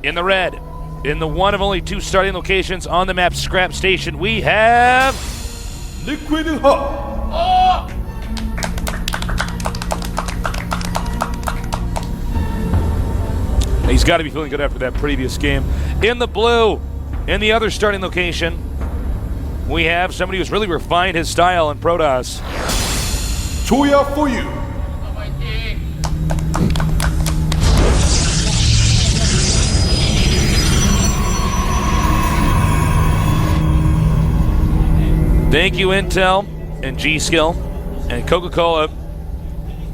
In the red, in the one of only 2 starting locations on the map, Scrap Station, we have Liquid Huck. He's got to be feeling good after that previous game. In the blue, in the other starting location, we have somebody who's really refined his style in Protoss. Choya for you. Thank you, Intel and G-Skill and Coca-Cola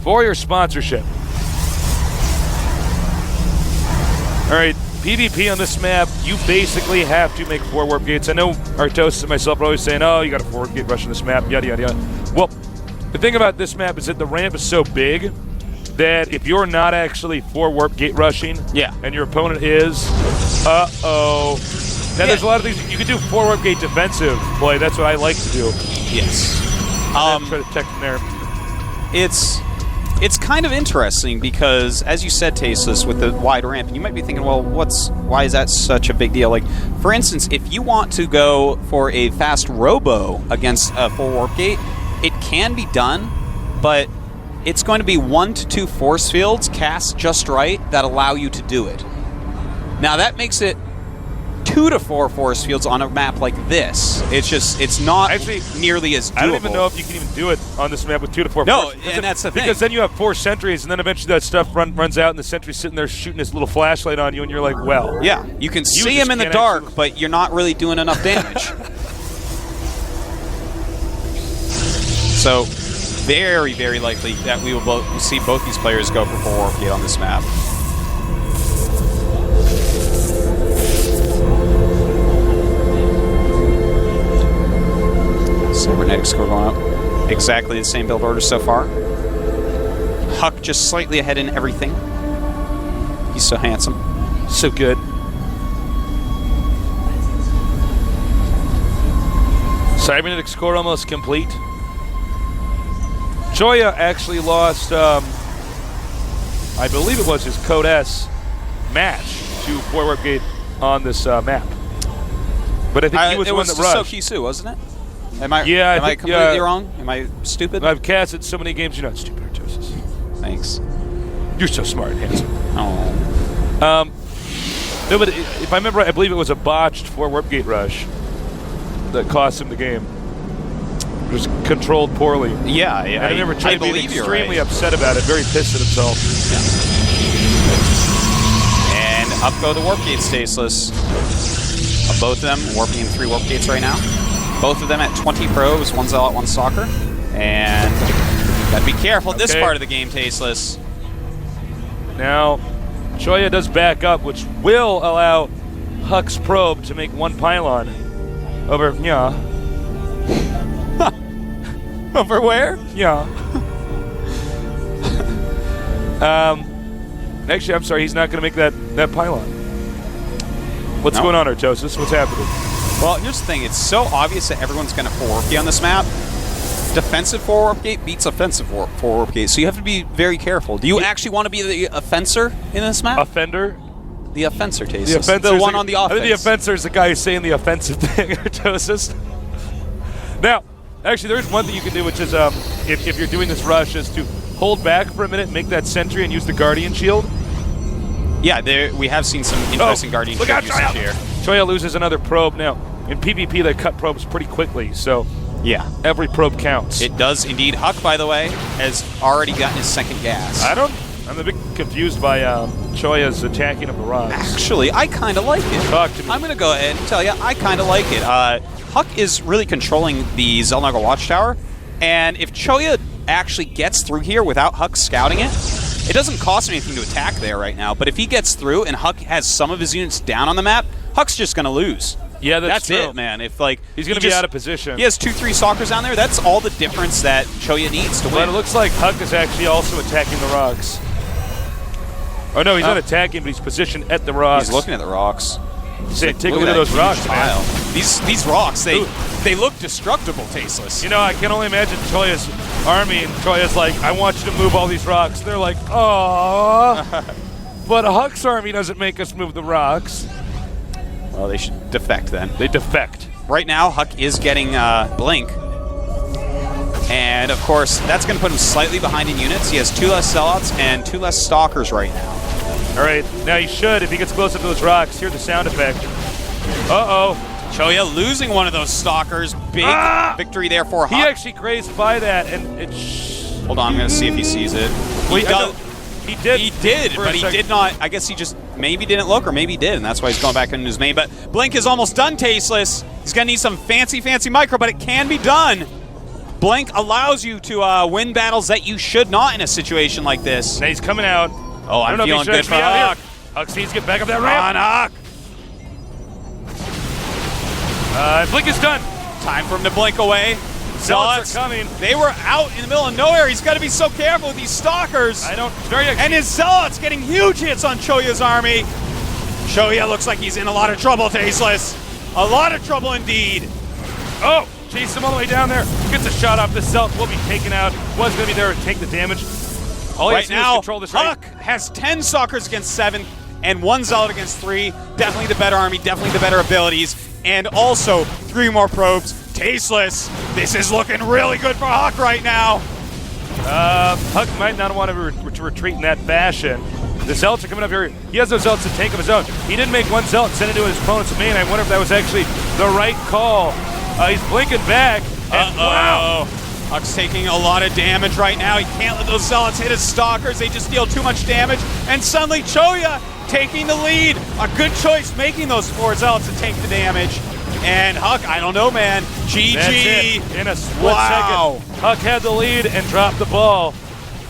for your sponsorship. All right, PvP on this map, you basically have to make 4 warp gates. I know Artosis and myself are always saying, oh, you got a 4 warp gate rush on this map, yada, yada, yada. Well, the thing about this map is that the ramp is so big that if you're not actually 4 warp gate rushing, and your opponent is, now there's a lot of things you can do. 4 warp gate defensive play. That's what I like to do. Yes. Try to tech from there. It's kind of interesting because, as you said, Tasteless, with the wide ramp, and you might be thinking, well, why is that such a big deal? Like, for instance, if you want to go for a fast robo against a 4 warp gate, it can be done, but it's going to be 1 to 2 force fields cast just right that allow you to do it. Now, that makes it 2 to 4 force fields on a map like this. It's not actually nearly as doable. I don't even know if you can even do it on this map with 2 to 4 No, force, and that's the thing. Because then you have 4 sentries, and then eventually that stuff runs out, and the sentry's sitting there shooting his little flashlight on you, and you're like, well. Yeah, you can see him in the dark, but you're not really doing enough damage. So, very, very likely that we will see both these players go for 4 warp gate on this map. Cybernetic score going up. Exactly the same build order so far. Huck just slightly ahead in everything. He's so handsome. So good. Cybernetic score almost complete. Choya actually lost, I believe it was his Code S match to 4 warp gate on this map. But I think he was the one that rushed. It was Sokisu, wasn't it? Am I completely wrong? Am I stupid? I've casted so many games. You're not stupid, Artosis. Thanks. You're so smart and handsome. Oh. No, but if I remember right, I believe it was a botched 4 warp gate rush that cost him the game. It was controlled poorly. Yeah. I remember Choya being extremely upset about it, very pissed at himself. Yeah. And up go the warp gates, Tasteless. Both of them warping in 3 warp gates right now. Both of them at 20 probes, one Zealot, one Stalker. And gotta be careful this part of the game, Tasteless. Now, Choya does back up, which will allow Huck's probe to make 1 pylon over, Over where? Actually, I'm sorry, he's not going to make that pylon. What's going on, Artosis? What's happening? Well, here's the thing. It's so obvious that everyone's going to 4 warp gate on this map. Defensive 4 warp gate beats offensive 4 warp gate, so you have to be very careful. Do you actually want to be the offenser in this map? Offender? The offenser, Tasteless. The one on the offense. I think the offenser is the guy who's saying the offensive thing, Artosis. Now, actually, there's one thing you can do, which is if you're doing this rush, is to hold back for a minute, make that sentry, and use the Guardian Shield. Yeah, we have seen some interesting Guardian Shield usage here. Choya loses another probe now. In PvP, they cut probes pretty quickly, so yeah, every probe counts. It does indeed. Huck, by the way, has already gotten his 2nd gas. I'm a bit confused by Choya's attacking of the rocks. Actually, I kind of like it. Talk to me. I'm going to go ahead and tell you, I kind of like it. Huck is really controlling the Xel'Naga Watchtower, and if Choya actually gets through here without Huck scouting it, it doesn't cost him anything to attack there right now, but if he gets through and Huck has some of his units down on the map, Huck's just going to lose. Yeah, that's true. It, man. If he's going to be out of position. He has 2-3 stalkers down there. That's all the difference that Choya needs to win. But it looks like Huck is actually also attacking the rocks. Oh no, he's not attacking, but he's positioned at the rocks. He's looking at the rocks. Take a look at those rocks, man. These rocks, they look destructible, Tasteless. You know, I can only imagine Choya's army, and Choya's like, I want you to move all these rocks. They're like, oh, but Huck's army doesn't make us move the rocks. Well, they should defect then. They defect. Right now, Huck is getting Blink. And, of course, that's going to put him slightly behind in units. He has 2 less Zealots and 2 less Stalkers right now. All right, now he should, if he gets close up to those rocks, hear the sound effect. Uh-oh. Choya losing one of those Stalkers. Big victory there for Huck. He actually grazed by that, and it... Hold on, I'm going to see if he sees it. He did. He did, but he did not. I guess he just maybe didn't look, or maybe he did, and that's why he's going back into his main. But Blink is almost done, Tasteless. He's going to need some fancy micro, but it can be done. Blink allows you to win battles that you should not in a situation like this. Now he's coming out. Oh, I'm feeling good for Huck. Huck needs to get back up that ramp. On, Huck. Blink is done. Time for him to blink away. Zealots are coming. They were out in the middle of nowhere. He's got to be so careful with these Stalkers. And his Zealots getting huge hits on Choya's army. Choya looks like he's in a lot of trouble, Tasteless. A lot of trouble indeed. Oh, chase him all the way down there. Gets a shot off. The Zealot will be taken out. Was going to be there to take the damage. All he has to do is control this Huck has 10 Stalkers against 7 and 1 Zealot against 3. Definitely the better army, definitely the better abilities. And also 3 more probes. Tasteless. This is looking really good for Huck right now. Huck might not want to retreat in that fashion. The Zealots are coming up here. He has no Zealots to tank of his own. He did make 1 Zealot, send it to his opponent's main. I wonder if that was actually the right call. He's blinking back. And wow. Huck's taking a lot of damage right now. He can't let those Zealots hit his Stalkers. They just deal too much damage. And suddenly Choya taking the lead. A good choice making those 4 Zealots to take the damage. And Huck, I don't know, man. GG. That's it. In a split second. Huck had the lead and dropped the ball.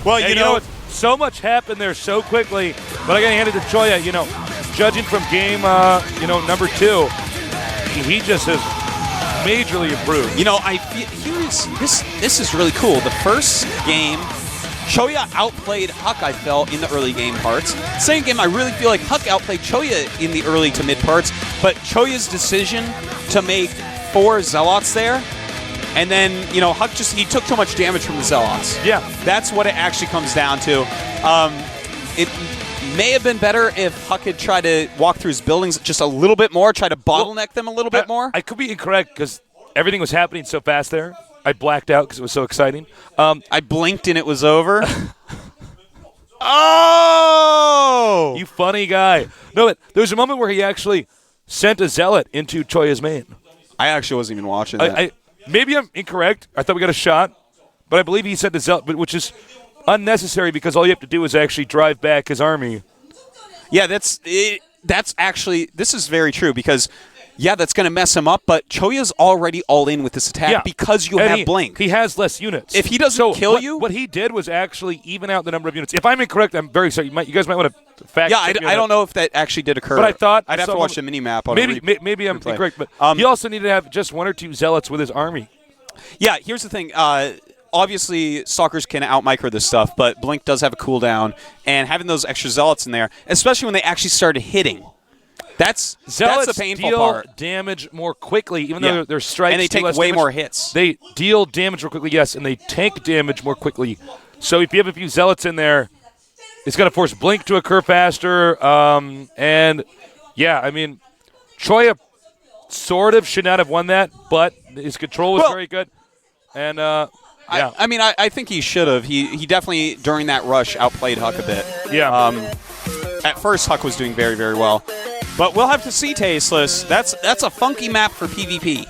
Well, you know what? So much happened there so quickly. But I got to hand it to Choya. You know, judging from game, number 2, he just has majorly improved. You know, I feel this is really cool. The first game, Choya outplayed Huck, I felt, in the early game parts. Second game, I really feel like Huck outplayed Choya in the early to mid parts, but Choya's decision to make 4 Zealots there, and then, Huck he took too much damage from the Zealots. Yeah. That's what it actually comes down to. It may have been better if Huck had tried to walk through his buildings just a little bit more, try to bottleneck them a little bit more. I could be incorrect because everything was happening so fast there. I blacked out because it was so exciting. I blinked and it was over. Oh! You funny guy. No, but there was a moment where he actually sent a Zealot into Choya's main. I actually wasn't even watching that. Maybe I'm incorrect. I thought we got a shot, but I believe he sent a Zealot, which is unnecessary because all you have to do is actually drive back his army. Yeah, that's actually, this is very true because, yeah, that's going to mess him up, but Choya's already all in with this attack because you have Blink. He has less units. If he doesn't kill you... What he did was actually even out the number of units. If I'm incorrect, I'm very sorry. You guys might want to fact check me. I don't know if that actually did occur. But I thought... I'd have to watch the mini-map on maybe I'm incorrect, but he also needed to have just 1 or 2 Zealots with his army. Yeah, here's the thing. Obviously, Stalkers can out-micro this stuff, but Blink does have a cooldown, and having those extra Zealots in there, especially when they actually started hitting, that's the painful part. Deal damage more quickly, even though they're strikes. And they take way more hits. They deal damage more quickly, yes, and they tank damage more quickly. So if you have a few Zealots in there, it's going to force Blink to occur faster. And, yeah, I mean, Choya sort of should not have won that, but his control was very good. And, yeah. I think he should have. He definitely, during that rush, outplayed Huck a bit. Yeah. At first, Huck was doing very, very well. But we'll have to see, Tasteless. That's a funky map for PvP.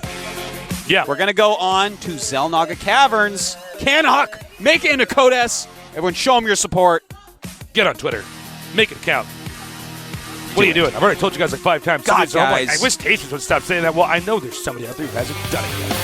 Yeah. We're going to go on to Xel'Naga Caverns. Can Huck make it into Codes? Everyone show him your support. Get on Twitter. Make it count. What are you doing? I've already told you guys like 5 times. God, guys. I wish Tasteless would stop saying that. Well, I know there's somebody out there who hasn't done it yet.